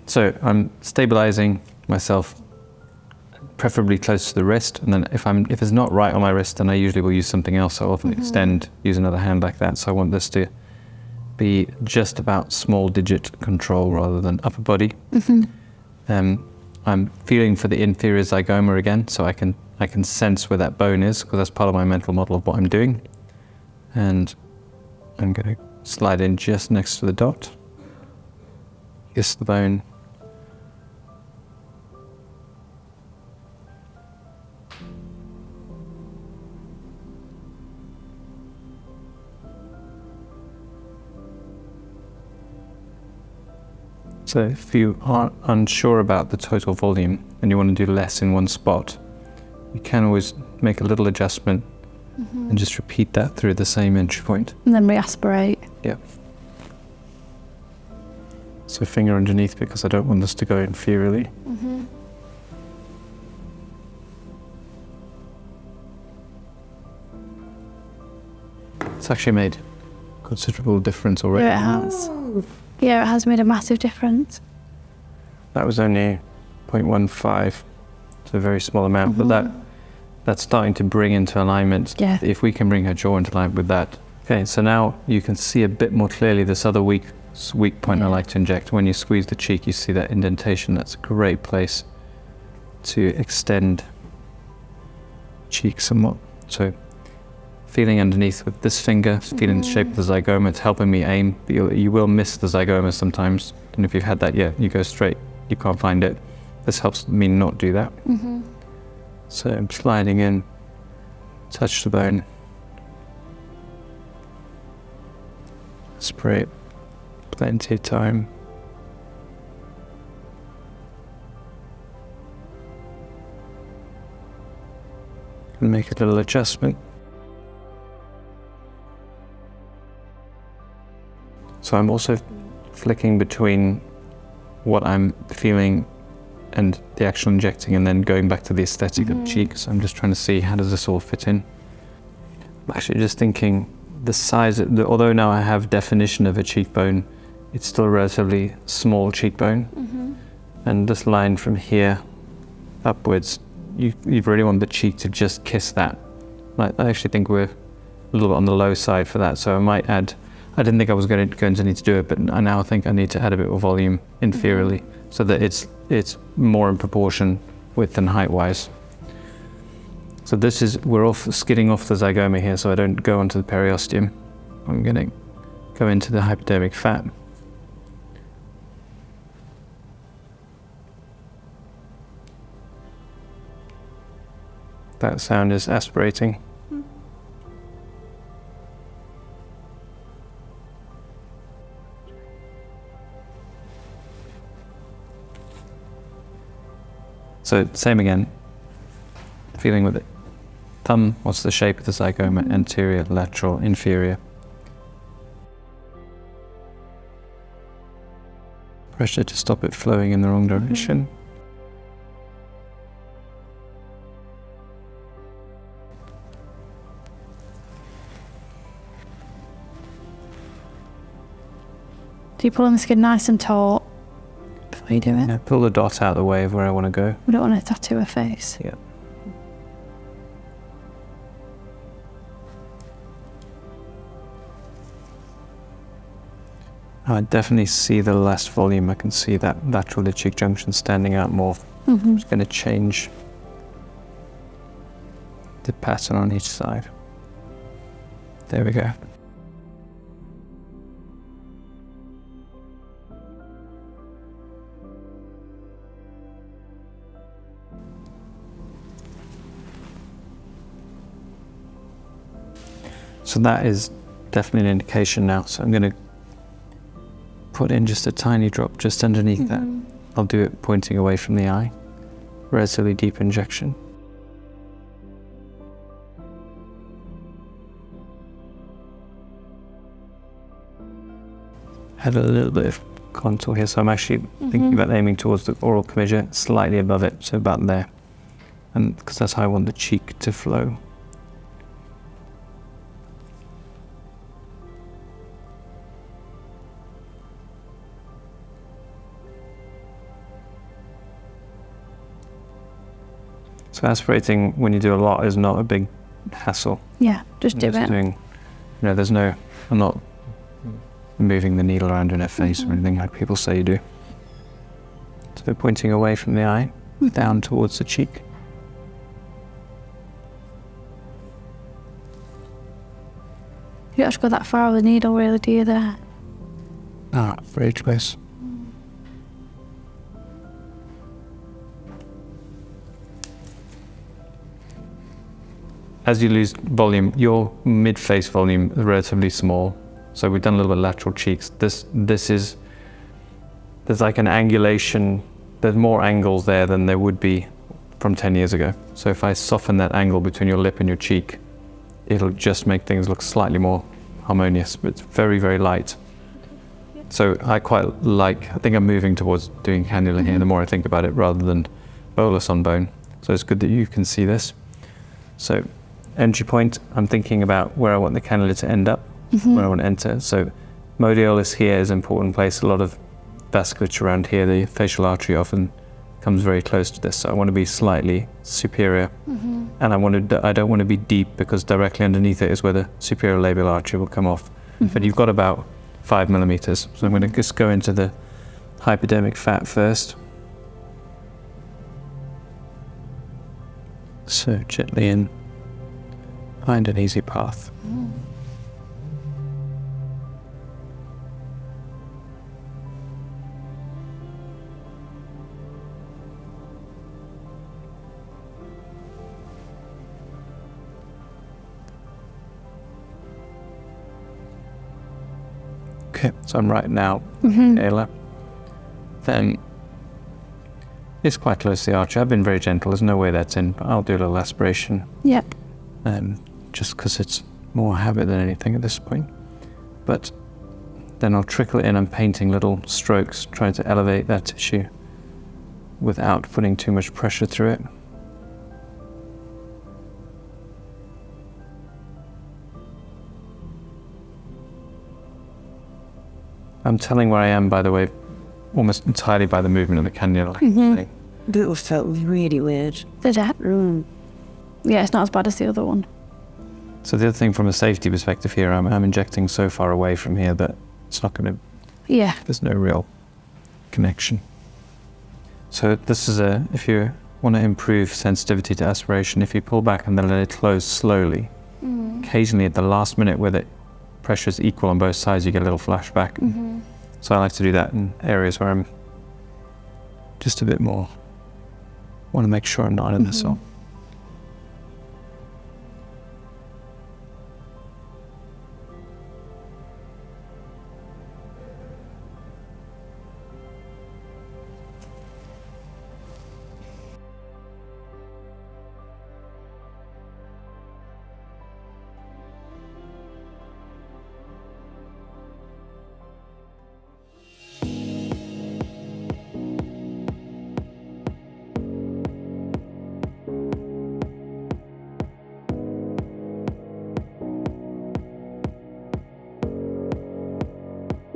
So I'm stabilizing myself, preferably close to the wrist, and then if it's not right on my wrist, then I usually will use something else. I'll often extend, use another hand like that. So I want this to be just about small digit control rather than upper body. I'm feeling for the inferior zygoma again, so I can sense where that bone is, because that's part of my mental model of what I'm doing. And I'm going to slide in just next to the dot, kiss the bone. So if you are unsure about the total volume and you want to do less in one spot, you can always make a little adjustment and just repeat that through the same entry point. And then re-aspirate. Yeah. So finger underneath, because I don't want this to go inferiorly. It's actually made considerable difference already. Yeah, it has. Yeah, it has made a massive difference. That was only 0.15, so a very small amount, but that's starting to bring into alignment. Yeah. If we can bring her jaw into alignment with that. Okay, so now you can see a bit more clearly this other weak point I like to inject. When you squeeze the cheek, you see that indentation. That's a great place to extend cheek somewhat. So feeling underneath with this finger, feeling the shape of the zygoma, it's helping me aim. You will miss the zygoma sometimes, and if you've had that yet, you go straight, you can't find it. This helps me not do that. So I'm sliding in, touch the bone, spray it, plenty of time. And make a little adjustment. So I'm also flicking between what I'm feeling and the actual injecting, and then going back to the aesthetic of the cheek. So I'm just trying to see, how does this all fit in? I'm actually just thinking the size, although now I have definition of a cheekbone, it's still a relatively small cheekbone. And this line from here upwards, you really want the cheek to just kiss that. I actually think we're a little bit on the low side for that, so I might add, I didn't think I was going to need to do it, but I now think I need to add a bit more volume inferiorly, so that it's more in proportion width and height wise. So this is, we're skidding off the zygoma here, so I don't go onto the periosteum. I'm going to go into the hypodermic fat. That sound is aspirating. So same again, feeling with it. Thumb, what's the shape of the zygoma? Anterior, lateral, inferior. Pressure to stop it flowing in the wrong direction. Do you pull on the skin nice and taut before you do it? Yeah, pull the dot out of the way of where I want to go. We don't want to tattoo her face. Yeah. I definitely see the less volume. I can see that lateral lid cheek junction standing out more. I'm just going to change the pattern on each side. There we go. So that is definitely an indication now. So I'm going to put in just a tiny drop just underneath that. I'll do it pointing away from the eye. Relatively deep injection. Had a little bit of contour here, so I'm actually thinking about aiming towards the oral commissure, slightly above it, so about there. And because that's how I want the cheek to flow. So aspirating when you do a lot is not a big hassle. Yeah, just do it. Doing, I'm not moving the needle around in her face or anything like people say you do. So pointing away from the eye, down towards the cheek. You don't have to go that far with the needle, really, do you, there? Very close. As you lose volume, your mid-face volume is relatively small. So we've done a little bit of lateral cheeks. There's like an angulation, there's more angles there than there would be from 10 years ago. So if I soften that angle between your lip and your cheek, it'll just make things look slightly more harmonious, but it's very, very light. So I think I'm moving towards doing cannula here the more I think about it rather than bolus on bone. So it's good that you can see this. So entry point, I'm thinking about where I want the cannula to end up, where I want to enter. So modiolus here is an important place. A lot of vasculature around here, the facial artery often comes very close to this. So I want to be slightly superior. And I don't want to be deep because directly underneath it is where the superior labial artery will come off. But you've got about 5 millimeters. So I'm going to just go into the hypodermic fat first. So gently in, find an easy path. Okay, so I'm right now, Ayla. Then it's quite close to the artery. I've been very gentle. There's no way that's in, but I'll do a little aspiration. Yep. Just because it's more habit than anything at this point. But then I'll trickle it in. I'm painting little strokes, trying to elevate that tissue without putting too much pressure through it. I'm telling where I am, by the way, almost entirely by the movement of the cannula. That felt really weird. Did it? Yeah, it's not as bad as the other one. So the other thing from a safety perspective here, I'm injecting so far away from here that it's not going to, Yeah. there's no real connection. So this is if you want to improve sensitivity to aspiration, if you pull back and then let it close slowly, occasionally at the last minute where the pressure is equal on both sides, you get a little flashback. So I like to do that in areas where I'm just a bit more, want to make sure I'm not in the cell.